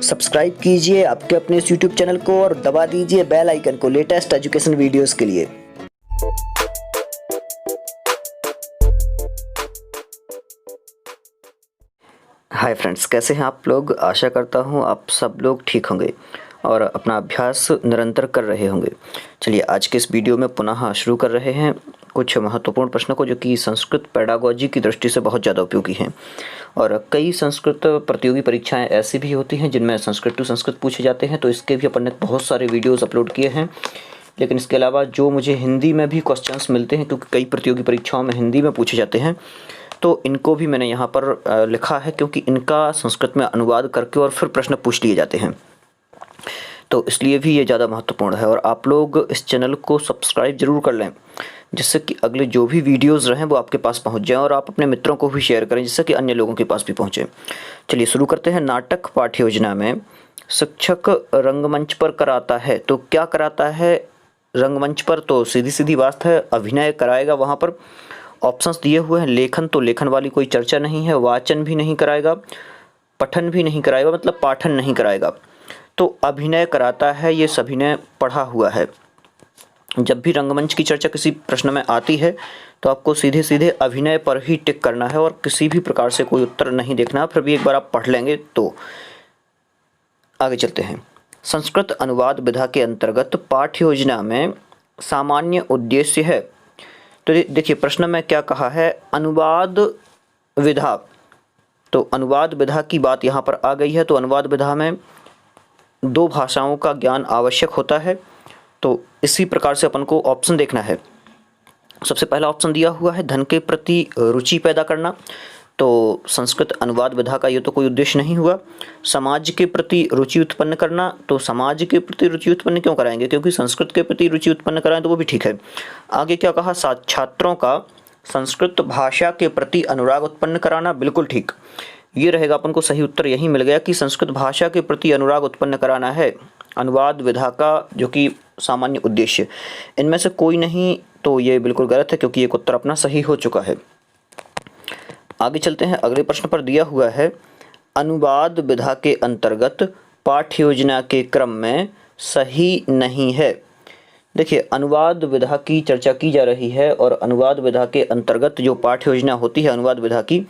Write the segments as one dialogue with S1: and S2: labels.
S1: Subscribe कीजिए आपके अपने इस YouTube चैनल को और दबा दीजिए बेल आइकन को लेटेस्ट एजुकेशन वीडियोस के लिए। हाय फ्रेंड्स, कैसे हैं आप लोग। आशा करता हूं आप सब लोग ठीक होंगे और अपना अभ्यास निरंतर कर रहे होंगे। चलिए आज के इस वीडियो में पुनः शुरू कर रहे हैं कुछ महत्वपूर्ण प्रश्नों को, जो कि संस्कृत पेडागोजी की दृष्टि से बहुत ज़्यादा उपयोगी हैं। और कई संस्कृत प्रतियोगी परीक्षाएं ऐसी भी होती हैं जिनमें संस्कृत टू संस्कृत पूछे जाते हैं, तो इसके भी अपन ने बहुत सारे वीडियोज़ अपलोड किए हैं। लेकिन इसके अलावा जो मुझे हिंदी में भी क्वेश्चंस मिलते हैं, क्योंकि कई प्रतियोगी परीक्षाओं में हिंदी में पूछे जाते हैं, तो इनको भी मैंने यहाँ पर लिखा है, क्योंकि इनका संस्कृत में अनुवाद करके और फिर प्रश्न पूछ लिए जाते हैं, तो इसलिए भी ये ज़्यादा महत्वपूर्ण है। और आप लोग इस चैनल को सब्सक्राइब जरूर कर लें, जिससे कि अगले जो भी वीडियोज़ रहें वो आपके पास पहुंच जाएं, और आप अपने मित्रों को भी शेयर करें, जिससे कि अन्य लोगों के पास भी पहुंचे। चलिए शुरू करते हैं। नाटक पाठ्य योजना में शिक्षक रंगमंच पर कराता है, तो क्या कराता है रंगमंच पर? तो सीधी सीधी बात है, अभिनय कराएगा। वहाँ पर ऑप्शंस दिए हुए हैं। लेखन, तो लेखन वाली कोई चर्चा नहीं है। वाचन भी नहीं कराएगा, पठन भी नहीं कराएगा, मतलब पाठन नहीं कराएगा। तो अभिनय कराता है, ये सभी ने पढ़ा हुआ है। जब भी रंगमंच की चर्चा किसी प्रश्न में आती है तो आपको सीधे सीधे अभिनय पर ही टिक करना है और किसी भी प्रकार से कोई उत्तर नहीं देखना। फिर भी एक बार आप पढ़ लेंगे तो आगे चलते हैं। संस्कृत अनुवाद विधा के अंतर्गत पाठ्य योजना में सामान्य उद्देश्य है। तो देखिए प्रश्न में क्या कहा है, अनुवाद विधा। तो अनुवाद विधा की बात यहाँ पर आ गई है। तो अनुवाद विधा में दो भाषाओं का ज्ञान आवश्यक होता है। तो इसी प्रकार से अपन को ऑप्शन देखना है। सबसे पहला ऑप्शन दिया हुआ है धन के प्रति रुचि पैदा करना। तो संस्कृत अनुवाद विधा का ये तो कोई उद्देश्य नहीं हुआ। समाज के प्रति रुचि उत्पन्न करना, तो समाज के प्रति रुचि उत्पन्न क्यों कराएंगे, क्योंकि संस्कृत के प्रति रुचि उत्पन्न कराएं तो वो भी ठीक है। आगे क्या कहा, छात्रों का संस्कृत भाषा के प्रति अनुराग उत्पन्न कराना, बिल्कुल ठीक। ये रहेगा अपन को सही उत्तर, यही मिल गया कि संस्कृत भाषा के प्रति अनुराग उत्पन्न कराना है अनुवाद विधा का जो कि सामान्य उद्देश्य। इनमें से कोई नहीं, तो ये बिल्कुल गलत है, क्योंकि एक उत्तर अपना सही हो चुका है। आगे चलते हैं। अगले प्रश्न पर दिया हुआ है अनुवाद विधा के अंतर्गत पाठ्य योजना के क्रम में सही नहीं है। देखिए अनुवाद विधा की चर्चा की जा रही है, और अनुवाद विधा के अंतर्गत जो पाठ्य योजना होती है अनुवाद विधा की,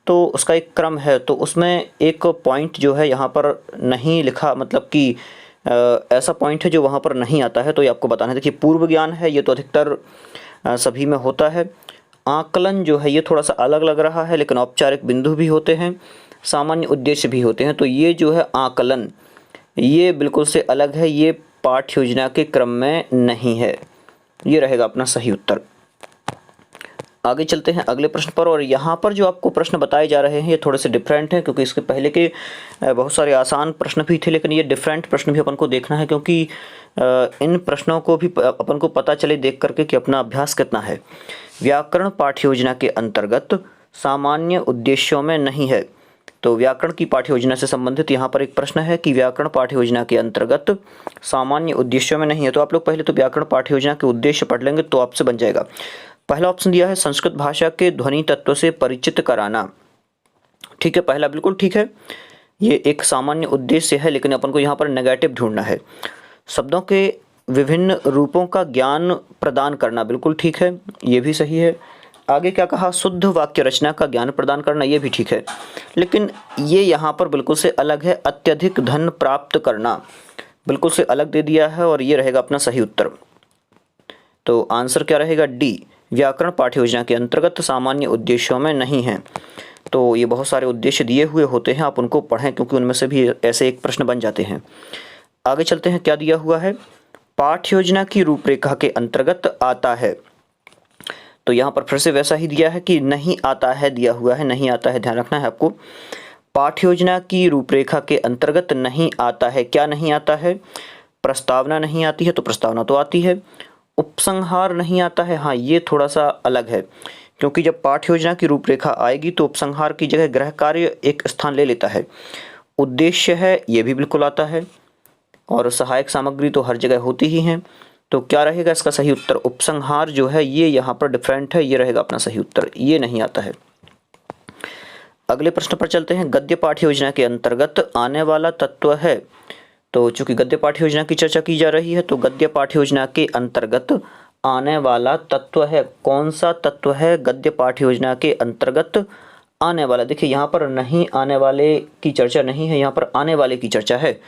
S1: तो उसका एक क्रम है। तो उसमें एक पॉइंट जो है यहाँ पर नहीं लिखा, मतलब कि ऐसा पॉइंट है जो वहाँ पर नहीं आता है, तो ये आपको बताना है। देखिए पूर्व ज्ञान है, ये तो अधिकतर सभी में होता है। आकलन जो है ये थोड़ा सा अलग लग रहा है, लेकिन औपचारिक बिंदु भी होते हैं, सामान्य उद्देश्य भी होते हैं। तो ये जो है आकलन, ये बिल्कुल से अलग है, ये पाठ्य योजना के क्रम में नहीं है। ये रहेगा अपना सही उत्तर। आगे चलते हैं अगले प्रश्न पर। और यहाँ पर जो आपको प्रश्न बताए जा रहे हैं ये थोड़े से डिफरेंट हैं, क्योंकि इसके पहले के बहुत सारे आसान प्रश्न भी थे, लेकिन ये डिफरेंट प्रश्न भी अपन को देखना है, क्योंकि इन प्रश्नों को भी अपन को पता चले देख करके कि अपना अभ्यास कितना है। व्याकरण पाठ्य योजना के अंतर्गत सामान्य उद्देश्यों में नहीं है। तो व्याकरण की पाठ्य योजना से संबंधित यहाँ पर एक प्रश्न है कि व्याकरण पाठ्य योजना के अंतर्गत सामान्य उद्देश्यों में नहीं है। तो आप लोग पहले तो व्याकरण पाठ्य योजना के उद्देश्य पढ़ लेंगे तो आपसे बन जाएगा। पहला ऑप्शन दिया है संस्कृत भाषा के ध्वनि तत्व से परिचित कराना। ठीक है, पहला बिल्कुल ठीक है, ये एक सामान्य उद्देश्य है, लेकिन अपन को यहाँ पर नेगेटिव ढूंढना है। शब्दों के विभिन्न रूपों का ज्ञान प्रदान करना, बिल्कुल ठीक है, ये भी सही है। आगे क्या कहा, शुद्ध वाक्य रचना का ज्ञान प्रदान करना, ये भी ठीक है, लेकिन ये यहाँ पर बिल्कुल से अलग है। अत्यधिक धन प्राप्त करना, बिल्कुल से अलग दे दिया है, और ये रहेगा अपना सही उत्तर। तो आंसर क्या रहेगा, डी। व्याकरण पाठ्य योजना के अंतर्गत सामान्य उद्देश्यों में नहीं है। तो ये बहुत सारे उद्देश्य दिए हुए होते हैं, आप उनको पढ़ें, क्योंकि उनमें से भी ऐसे एक प्रश्न बन जाते हैं। आगे चलते हैं। क्या दिया हुआ है, पाठ्य योजना की रूपरेखा के अंतर्गत आता है। तो यहाँ पर फिर से वैसा ही दिया है कि नहीं आता है दिया हुआ है, नहीं आता है, ध्यान रखना है आपको। पाठ्य योजना की रूपरेखा के अंतर्गत नहीं आता है, क्या नहीं आता है, प्रस्तावना नहीं आती है, तो प्रस्तावना तो आती है। उपसंहार नहीं आता है, हाँ ये थोड़ा सा अलग है, क्योंकि जब पाठ्य योजना की रूपरेखा आएगी तो उपसंहार की जगह गृह कार्य एक स्थान ले लेता है। उद्देश्य है, ये भी बिल्कुल आता है, और सहायक सामग्री तो हर जगह होती ही हैं। तो क्या रहेगा इसका सही उत्तर, उपसंहार जो है ये यहाँ पर डिफरेंट है, ये रहेगा अपना सही उत्तर, ये नहीं आता है। अगले प्रश्न पर चलते हैं। गद्य पाठ्य योजना के अंतर्गत आने वाला तत्व है। तो चूंकि गद्य पाठ्य योजना की चर्चा की जा रही है तो गद्य पाठ्य योजना के अंतर्गत आने वाला तत्व है। कौन सा तत्व है गद्य पाठ्य योजना के अंतर्गत आने वाला? देखिए यहाँ पर नहीं आने वाले की चर्चा नहीं है, यहाँ पर आने वाले की चर्चा है।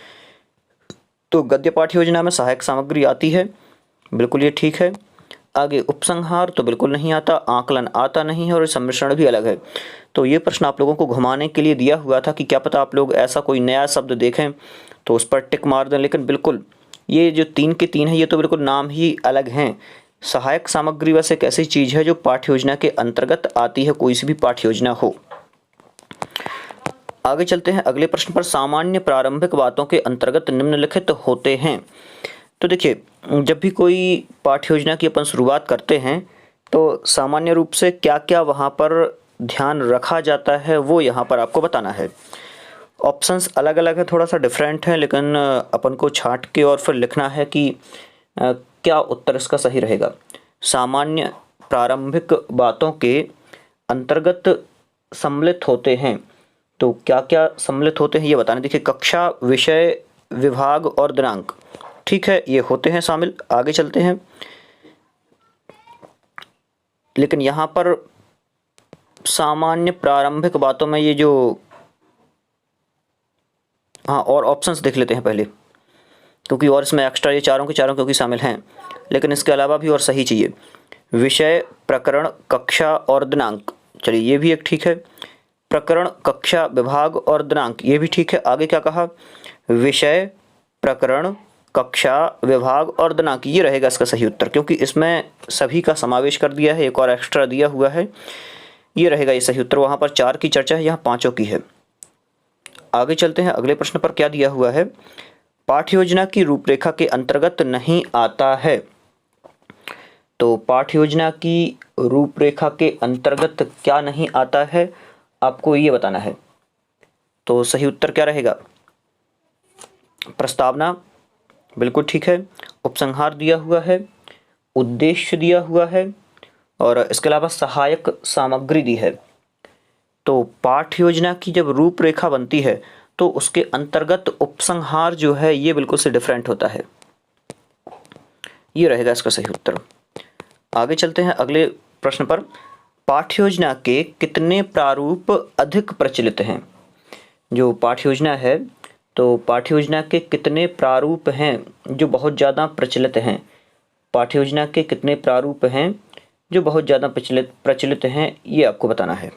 S1: तो गद्य पाठ्य योजना में सहायक सामग्री आती है, बिल्कुल ये ठीक है। आगे उपसंहार तो बिल्कुल नहीं आता, आकलन आता नहीं है और सम्मिश्रण भी अलग है। तो ये प्रश्न आप लोगों को घुमाने के लिए दिया हुआ था कि क्या पता आप लोग ऐसा कोई नया शब्द देखें तो उस पर टिक मार दें, लेकिन बिल्कुल ये जो 3 के 3 है ये तो बिल्कुल नाम ही अलग हैं। सहायक सामग्री बस एक ऐसी चीज़ है जो पाठ्य योजना के अंतर्गत आती है, कोई सी भी पाठ्य योजना हो। आगे चलते हैं अगले प्रश्न पर। सामान्य प्रारंभिक बातों के अंतर्गत निम्नलिखित होते हैं। तो देखिए जब भी कोई पाठ्य योजना की अपन शुरुआत करते हैं तो सामान्य रूप से क्या क्या वहाँ पर ध्यान रखा जाता है वो यहाँ पर आपको बताना है। ऑप्शंस अलग अलग है, थोड़ा सा डिफरेंट है, लेकिन अपन को छांट के और फिर लिखना है कि क्या उत्तर इसका सही रहेगा। सामान्य प्रारंभिक बातों के अंतर्गत सम्मिलित होते हैं, तो क्या क्या सम्मिलित होते हैं ये बताना। देखिए कक्षा, विषय, विभाग और दिनांक, ठीक है, ये होते हैं शामिल। आगे चलते हैं, लेकिन यहाँ पर सामान्य प्रारंभिक बातों में ये जो और ऑप्शंस देख लेते हैं पहले, क्योंकि और इसमें एक्स्ट्रा ये चारों के चारों क्योंकि शामिल हैं, लेकिन इसके अलावा भी और सही चाहिए। विषय, प्रकरण, कक्षा और दिनांक, चलिए ये भी एक ठीक है। प्रकरण, कक्षा, विभाग और दिनांक, ये भी ठीक है। आगे क्या कहा? विषय, प्रकरण, कक्षा, विभाग और दिनांक, ये रहेगा इसका सही उत्तर, क्योंकि इसमें सभी का समावेश कर दिया है, एक और एक्स्ट्रा दिया हुआ है, ये रहेगा ये सही उत्तर। वहाँ पर 4 की चर्चा है, यहाँ 5 की है। आगे चलते हैं अगले प्रश्न पर। क्या दिया हुआ है? पाठ्य योजना की रूपरेखा के अंतर्गत नहीं आता है। तो पाठ्य योजना की रूपरेखा के अंतर्गत क्या नहीं आता है आपको ये बताना है। तो सही उत्तर क्या रहेगा? प्रस्तावना, बिल्कुल ठीक है। उपसंहार दिया हुआ है, उद्देश्य दिया हुआ है और इसके अलावा सहायक सामग्री दी है। तो पाठ्य योजना की जब रूपरेखा बनती है तो उसके अंतर्गत उपसंहार जो है ये बिल्कुल से डिफरेंट होता है, ये रहेगा इसका सही उत्तर। आगे चलते हैं अगले प्रश्न पर। पाठ्य योजना के कितने प्रारूप अधिक प्रचलित हैं? जो पाठ्य योजना है तो पाठ्य योजना के कितने प्रारूप हैं जो बहुत ज़्यादा प्रचलित हैं? पाठ्य योजना के कितने प्रारूप हैं जो बहुत ज़्यादा प्रचलित हैं ये आपको बताना है।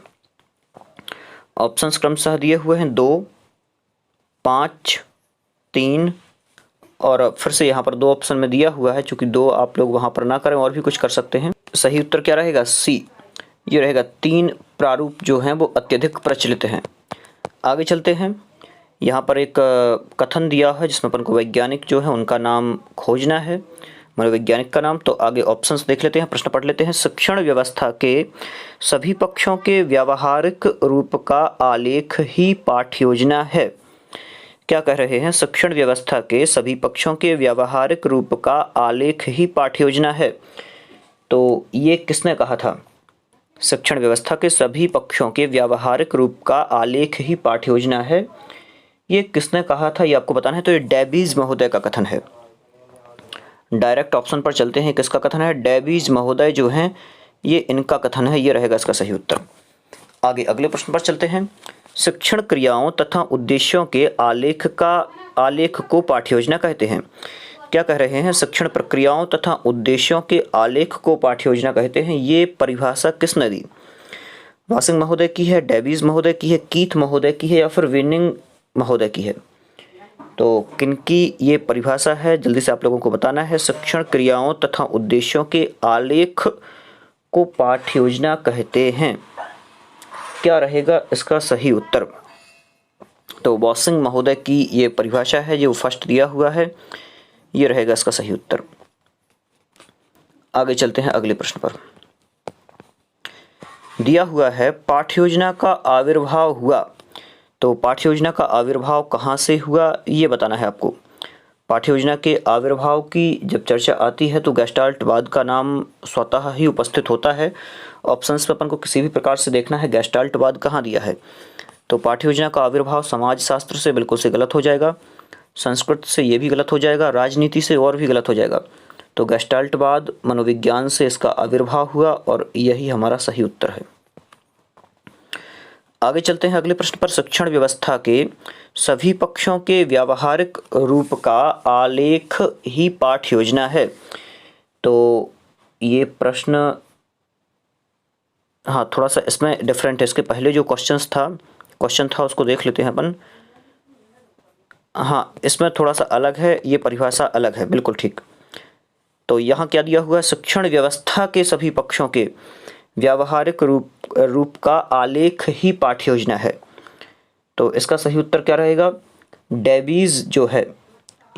S1: ऑप्शंस क्रमशः दिए हुए हैं 2, 5, 3 और फिर से यहाँ पर 2 ऑप्शन में दिया हुआ है, चूँकि 2 आप लोग वहाँ पर ना करें और भी कुछ कर सकते हैं। सही उत्तर क्या रहेगा? सी, ये रहेगा। 3 प्रारूप जो हैं वो अत्यधिक प्रचलित हैं। आगे चलते हैं, यहाँ पर एक कथन दिया है जिसमें अपन को वैज्ञानिक जो है उनका नाम खोजना है, मनोवैज्ञानिक का नाम। तो आगे ऑप्शंस देख लेते हैं, प्रश्न पढ़ लेते हैं। शिक्षण व्यवस्था के सभी पक्षों के व्यावहारिक रूप का आलेख ही पाठ्य योजना है। क्या कह रहे हैं? शिक्षण व्यवस्था के सभी पक्षों के व्यावहारिक रूप का आलेख ही पाठ्य योजना है। तो ये किसने कहा था? शिक्षण व्यवस्था के सभी पक्षों के व्यावहारिक रूप का आलेख ही पाठ्य योजना है, ये किसने कहा था ये आपको बताना है। तो ये डेबीज महोदय का कथन है। डायरेक्ट ऑप्शन पर चलते हैं, किसका कथन है? डेबीज महोदय जो हैं ये इनका कथन है, ये रहेगा इसका सही उत्तर। आगे अगले प्रश्न पर चलते हैं। शिक्षण क्रियाओं तथा उद्देश्यों के आलेख को पाठ्य योजना कहते हैं। क्या कह रहे हैं? शिक्षण प्रक्रियाओं तथा उद्देश्यों के आलेख को पाठ्य योजना कहते हैं। ये परिभाषा किसने दी? वासिंग महोदय की है, डेबीज महोदय की है, कीथ महोदय की है या फिर विनिंग महोदय की है? तो किनकी ये परिभाषा है जल्दी से आप लोगों को बताना है। शिक्षण क्रियाओं तथा उद्देश्यों के आलेख को पाठ्य योजना कहते हैं, क्या रहेगा इसका सही उत्तर? तो वासिंग महोदय की ये परिभाषा है जो फर्स्ट दिया हुआ है, ये रहेगा इसका सही उत्तर। आगे चलते हैं अगले प्रश्न पर। दिया हुआ है पाठ्य योजना का आविर्भाव हुआ। तो पाठ्य योजना का आविर्भाव कहाँ से हुआ ये बताना है आपको। पाठ्य योजना के आविर्भाव की जब चर्चा आती है तो गेस्टाल्टवाद का नाम स्वतः ही उपस्थित होता है। ऑप्शंस पे अपन को किसी भी प्रकार से देखना है गेस्टाल्टवाद कहाँ दिया है। तो पाठ्य योजना का आविर्भाव समाजशास्त्र से बिल्कुल से गलत हो जाएगा, संस्कृत से ये भी गलत हो जाएगा, राजनीति से और भी गलत हो जाएगा। तो गेस्टाल्टवाद मनोविज्ञान से इसका आविर्भाव हुआ और यही हमारा सही उत्तर है। आगे चलते हैं अगले प्रश्न पर। शिक्षण व्यवस्था के सभी पक्षों के व्यावहारिक रूप का आलेख ही पाठ्य योजना है। तो ये प्रश्न हाँ थोड़ा सा इसमें डिफरेंट है। इसके पहले जो क्वेश्चन था उसको देख लेते हैं अपन। हाँ, इसमें थोड़ा सा अलग है, ये परिभाषा अलग है, बिल्कुल ठीक। तो यहाँ क्या दिया हुआ है, शिक्षण व्यवस्था के सभी पक्षों के व्यावहारिक रूप का आलेख ही पाठ्य योजना है। तो इसका सही उत्तर क्या रहेगा, डेबीज जो है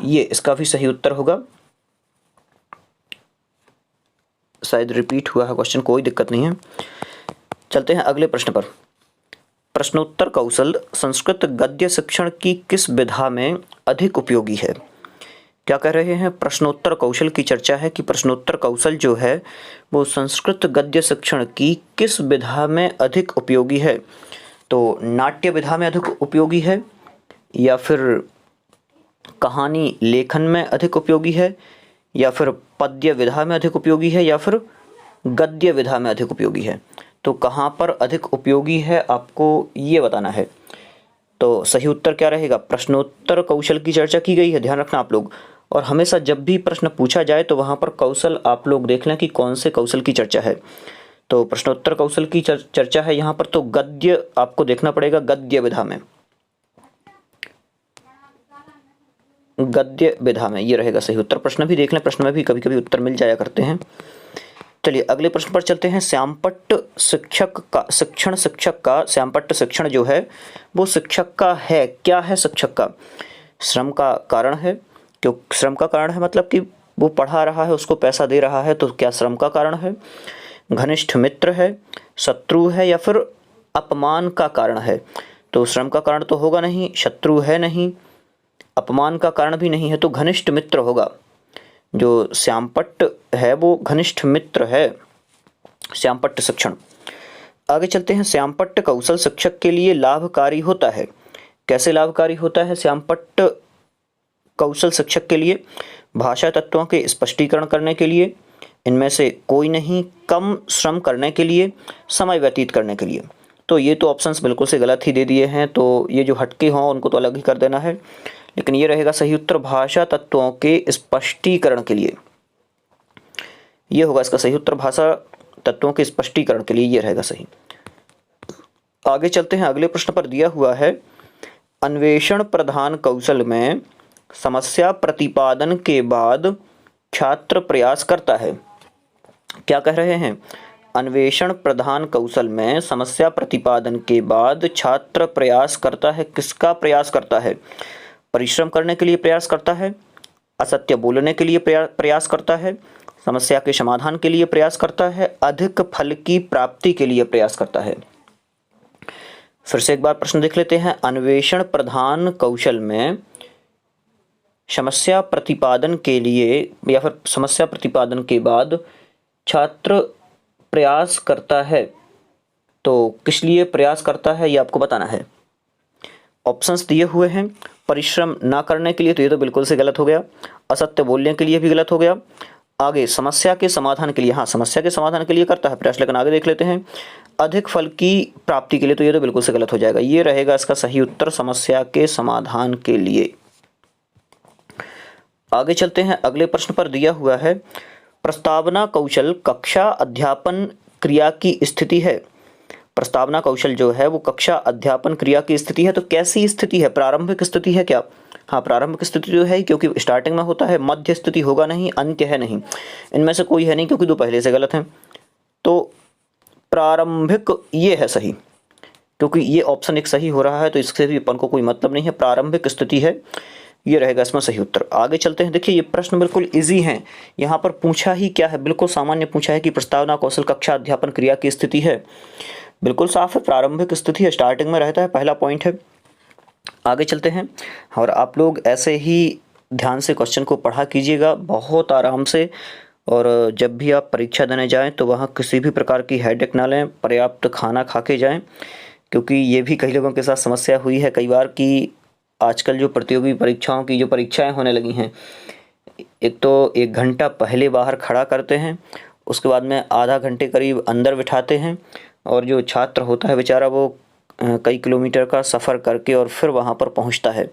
S1: ये इसका भी सही उत्तर होगा। शायद रिपीट हुआ है क्वेश्चन, कोई दिक्कत नहीं है। चलते हैं अगले प्रश्न पर। प्रश्नोत्तर कौशल संस्कृत गद्य शिक्षण की किस विधा में अधिक उपयोगी है। क्या कह रहे हैं, प्रश्नोत्तर कौशल की चर्चा है कि प्रश्नोत्तर कौशल जो है वो संस्कृत गद्य शिक्षण की किस विधा में अधिक उपयोगी है। तो नाट्य विधा में अधिक उपयोगी है, या फिर कहानी लेखन में अधिक उपयोगी है, या फिर पद्य विधा में अधिक उपयोगी है, या फिर गद्य विधा में अधिक उपयोगी है। तो कहाँ पर अधिक उपयोगी है आपको ये बताना है। तो सही उत्तर क्या रहेगा, प्रश्नोत्तर कौशल की चर्चा की गई है, ध्यान रखना आप लोग। और हमेशा जब भी प्रश्न पूछा जाए तो वहाँ पर कौशल आप लोग देख लें कि कौन से कौशल की चर्चा है। तो प्रश्नोत्तर कौशल की चर्चा है यहाँ पर, तो गद्य आपको देखना पड़ेगा, गद्य विधा में, गद्य विधा में ये रहेगा सही उत्तर। प्रश्न भी देख लें, प्रश्न में भी कभी कभी उत्तर मिल जाया करते हैं। चलिए अगले प्रश्न पर चलते हैं। श्यामपट्ट शिक्षक का श्यामपट्ट शिक्षण जो है वो शिक्षक का है, क्या है शिक्षक का, श्रम का कारण है। क्यों श्रम का कारण है, मतलब कि वो पढ़ा रहा है, उसको पैसा दे रहा है, तो क्या श्रम का कारण है। घनिष्ठ मित्र है, शत्रु है, या फिर अपमान का कारण है। तो श्रम का कारण तो होगा नहीं, शत्रु है नहीं, अपमान का कारण भी नहीं है, तो घनिष्ठ मित्र होगा। जो श्यामपट्ट है वो घनिष्ठ मित्र है, श्यामपट्ट शिक्षण। आगे चलते हैं। श्यामपट्ट कौशल शिक्षक के लिए लाभकारी होता है। कैसे लाभकारी होता है श्यामपट्ट कौशल शिक्षक के लिए, भाषा तत्वों के स्पष्टीकरण करने के लिए, इनमें से कोई नहीं, कम श्रम करने के लिए, समय व्यतीत करने के लिए। तो ये तो ऑप्शंस बिल्कुल से गलत ही दे दिए हैं, तो ये जो हटके हों उनको तो अलग ही कर देना है। लेकिन ये रहेगा सही उत्तर, भाषा तत्वों के स्पष्टीकरण के लिए, ये होगा इसका सही उत्तर, भाषा तत्वों के स्पष्टीकरण के लिए, ये रहेगा सही। आगे चलते हैं अगले प्रश्न पर। दिया हुआ है अन्वेषण प्रधान कौशल में समस्या प्रतिपादन के बाद छात्र प्रयास करता है। क्या कह रहे हैं, अन्वेषण प्रधान कौशल में समस्या प्रतिपादन के बाद छात्र प्रयास करता है। किसका प्रयास करता है, परिश्रम करने के लिए प्रयास करता है, असत्य बोलने के लिए प्रयास करता है, समस्या के समाधान के लिए प्रयास करता है, अधिक फल की प्राप्ति के लिए प्रयास करता है। फिर से एक बार प्रश्न देख लेते हैं। अन्वेषण प्रधान कौशल में समस्या प्रतिपादन के लिए या फिर समस्या प्रतिपादन के बाद छात्र प्रयास करता है, तो किस लिए प्रयास करता है ये आपको बताना है। ऑप्शंस दिए हुए हैं, परिश्रम ना करने के लिए, तो ये तो बिल्कुल से गलत हो गया, असत्य बोलने के लिए भी गलत हो गया। आगे समस्या के समाधान के लिए, हाँ समस्या के समाधान के लिए करता है प्रयास, लेकिन आगे देख लेते हैं अधिक फल की प्राप्ति के लिए, तो ये तो बिल्कुल से गलत हो जाएगा। ये रहेगा इसका सही उत्तर, समस्या के समाधान के लिए। आगे चलते हैं अगले प्रश्न पर। दिया हुआ है प्रस्तावना कौशल कक्षा अध्यापन क्रिया की स्थिति है। प्रस्तावना कौशल जो है वो कक्षा अध्यापन क्रिया की स्थिति है। तो कैसी स्थिति है, प्रारंभिक स्थिति है क्या, हाँ प्रारंभिक स्थिति जो है, क्योंकि स्टार्टिंग में होता है, मध्य स्थिति होगा नहीं, अंत्य है नहीं, इनमें से कोई है नहीं क्योंकि दो पहले से गलत हैं। तो प्रारंभिक ये है सही, क्योंकि ये ऑप्शन एक सही हो रहा है, तो इससे भी अपन को कोई मतलब नहीं है, प्रारंभिक स्थिति है, ये रहेगा इसमें सही उत्तर। आगे चलते हैं। देखिए ये प्रश्न बिल्कुल इजी हैं, यहाँ पर पूछा ही क्या है, बिल्कुल सामान्य पूछा है कि प्रस्तावना कौशल कक्षा अध्यापन क्रिया की स्थिति है, बिल्कुल साफ है, प्रारंभिक स्थिति है, स्टार्टिंग में रहता है, पहला पॉइंट है। आगे चलते हैं और आप लोग ऐसे ही ध्यान से क्वेश्चन को पढ़ा कीजिएगा बहुत आराम से। और जब भी आप परीक्षा देने जाएं तो वहाँ किसी भी प्रकार की हेडेक ना लें, पर्याप्त खाना खा के जाएं। क्योंकि ये भी कई लोगों के साथ समस्या हुई है कई बार कि आजकल जो प्रतियोगी परीक्षाओं की जो परीक्षाएं होने लगी हैं, एक तो 1 घंटा पहले बाहर खड़ा करते हैं, उसके बाद में आधा घंटे करीब अंदर बिठाते हैं, और जो छात्र होता है बेचारा वो कई किलोमीटर का सफ़र करके और फिर वहाँ पर पहुँचता है।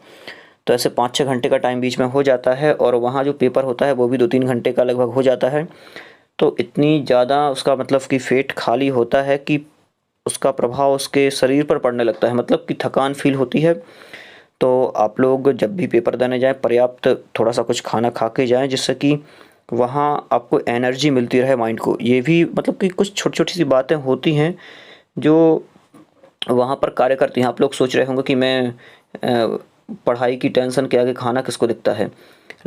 S1: तो ऐसे 5-6 घंटे का टाइम बीच में हो जाता है, और वहाँ जो पेपर होता है वो भी 2-3 घंटे का लगभग हो जाता है। तो इतनी ज़्यादा उसका मतलब कि पेट खाली होता है कि उसका प्रभाव उसके शरीर पर पड़ने लगता है, मतलब कि थकान फील होती है। तो आप लोग जब भी पेपर देने जाएं पर्याप्त थोड़ा सा कुछ खाना खा के जाएं, जिससे कि वहाँ आपको एनर्जी मिलती रहे माइंड को। ये भी मतलब कि कुछ छोटी छोटी सी बातें होती हैं जो वहाँ पर कार्य करती हैं। आप लोग सोच रहे होंगे कि मैं पढ़ाई की टेंशन के आगे खाना किसको दिखता है,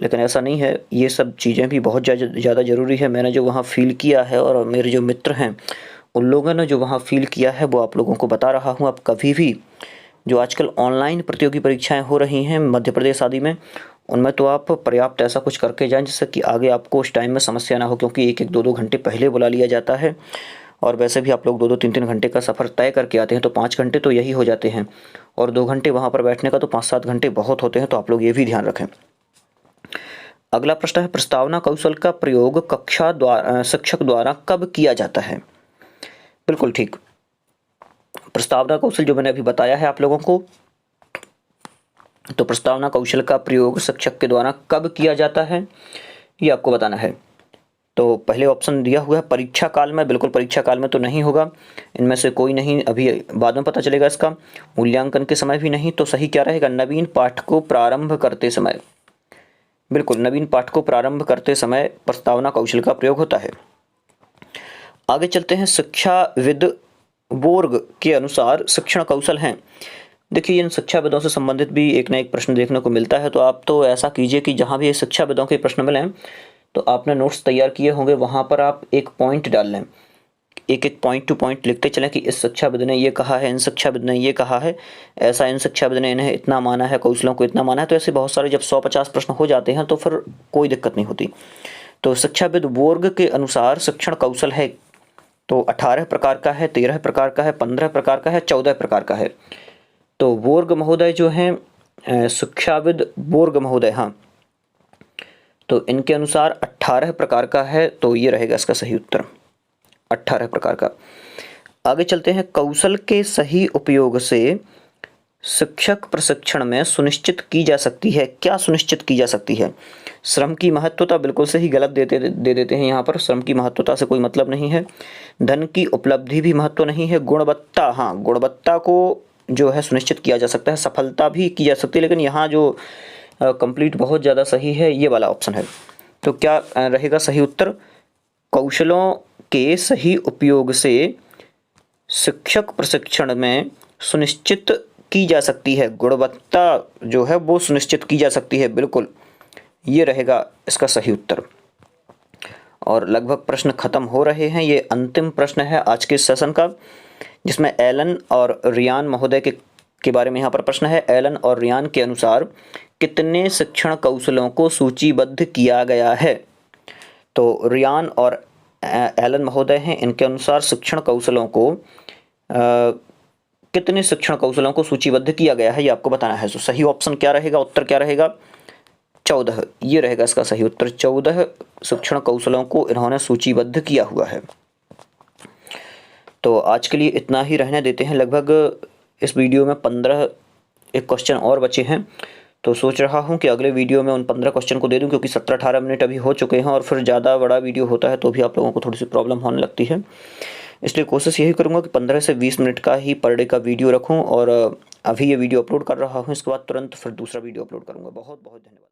S1: लेकिन ऐसा नहीं है। ये सब चीज़ें भी बहुत ज़्यादा ज़रूरी है। मैंने जो वहाँ फ़ील किया है और मेरे जो मित्र हैं उन लोगों ने जो वहाँ फ़ील किया है वो आप लोगों को बता रहा हूँ। आप कभी भी जो आजकल ऑनलाइन प्रतियोगी परीक्षाएं हो रही हैं मध्य प्रदेश आदि में, उनमें तो आप पर्याप्त ऐसा कुछ करके जाएं जिससे कि आगे आपको उस टाइम में समस्या ना हो। क्योंकि 1-1, 2-2 घंटे पहले बुला लिया जाता है, और वैसे भी आप लोग 2-2, 3-3 घंटे का सफ़र तय करके आते हैं, तो 5 घंटे तो यही हो जाते हैं, और 2 घंटे वहाँ पर बैठने का तो 5-7 घंटे बहुत होते हैं। तो आप लोग ये भी ध्यान रखें। अगला प्रश्न है, प्रस्तावना कौशल का प्रयोग कक्षा द्वारा शिक्षक द्वारा कब किया जाता है? बिल्कुल ठीक। प्रस्तावना कौशल जो मैंने अभी बताया है आप लोगों को, तो प्रस्तावना कौशल का प्रयोग शिक्षक के द्वारा कब किया जाता है ये आपको बताना है। तो पहले ऑप्शन दिया हुआ है परीक्षा काल में। बिल्कुल परीक्षा काल में तो नहीं होगा, इनमें से कोई नहीं, अभी बाद में पता चलेगा इसका। मूल्यांकन के समय भी नहीं। तो सही क्या रहेगा? नवीन पाठ को प्रारंभ करते समय। बिल्कुल, नवीन पाठ को प्रारंभ करते समय प्रस्तावना कौशल का प्रयोग होता है। आगे चलते हैं, शिक्षाविद बोर्ग के अनुसार शिक्षण कौशल हैं। देखिए, इन शिक्षाविदों से संबंधित भी एक ना एक प्रश्न देखने को मिलता है। तो आप तो ऐसा कीजिए कि जहाँ भी शिक्षाविदों के प्रश्न मिलें तो आपने नोट्स तैयार किए होंगे, वहाँ पर आप एक पॉइंट डाल लें, एक पॉइंट टू पॉइंट लिखते चलें कि इस शिक्षाविद ने ये कहा है, इन शिक्षाविद ने ये कहा है, ऐसा इन शिक्षाविद ने इन्हें इतना माना है, कौशलों को इतना माना है। तो ऐसे बहुत सारे जब 100-50 प्रश्न हो जाते हैं तो फिर कोई दिक्कत नहीं होती। तो शिक्षाविद बोर्ग के अनुसार शिक्षण कौशल है तो 18 प्रकार का है, 13 प्रकार का है, 15 प्रकार का है, 14 प्रकार का है। तो बोर्ग महोदय जो हैं, शिक्षाविद बोर्ग महोदय, हाँ, तो इनके अनुसार 18 प्रकार का है। तो ये रहेगा इसका सही उत्तर, 18 प्रकार का। आगे चलते हैं, कौशल के सही उपयोग से शिक्षक प्रशिक्षण में सुनिश्चित की जा सकती है। क्या सुनिश्चित की जा सकती है? श्रम की महत्वता। बिल्कुल सही, गलत दे देते हैं यहाँ पर। श्रम की महत्वता से कोई मतलब नहीं है। धन की उपलब्धि भी महत्व नहीं है। गुणवत्ता, हाँ, गुणवत्ता को जो है सुनिश्चित किया जा सकता है। सफलता भी की जा सकती है, लेकिन यहाँ जो कंप्लीट बहुत ज़्यादा सही है ये वाला ऑप्शन है। तो क्या रहेगा सही उत्तर? कौशलों के सही उपयोग से शिक्षक प्रशिक्षण में सुनिश्चित की जा सकती है, गुणवत्ता जो है वो सुनिश्चित की जा सकती है। बिल्कुल, ये रहेगा इसका सही उत्तर। और लगभग प्रश्न खत्म हो रहे हैं। ये अंतिम प्रश्न है आज के सेशन का, जिसमें एलन और रियान महोदय के बारे में यहाँ पर प्रश्न है। एलन और रियान के अनुसार कितने शिक्षण कौशलों को सूचीबद्ध किया गया है? तो रियान और एलन महोदय हैं, इनके अनुसार शिक्षण कौशलों को कितने शिक्षण कौशलों को सूचीबद्ध किया गया है ये आपको बताना है। तो सही ऑप्शन क्या रहेगा, उत्तर क्या रहेगा? 14, ये रहेगा इसका सही उत्तर। 14 शिक्षण कौशलों को इन्होंने सूचीबद्ध किया हुआ है। तो आज के लिए इतना ही रहने देते हैं। लगभग इस वीडियो में 15 एक क्वेश्चन और बचे हैं, तो सोच रहा हूं कि अगले वीडियो में उन 15 क्वेश्चन को दे दूं, क्योंकि 17-18 मिनट अभी हो चुके हैं और फिर ज़्यादा बड़ा वीडियो होता है तो भी आप लोगों को थोड़ी सी प्रॉब्लम होने लगती है। इसलिए कोशिश यही करूंगा कि 15 से 20 मिनट का ही पर डे का वीडियो रखूं। और अभी ये वीडियो अपलोड कर रहा हूं, इसके बाद तुरंत फिर दूसरा वीडियो अपलोड करूंगा। बहुत बहुत धन्यवाद।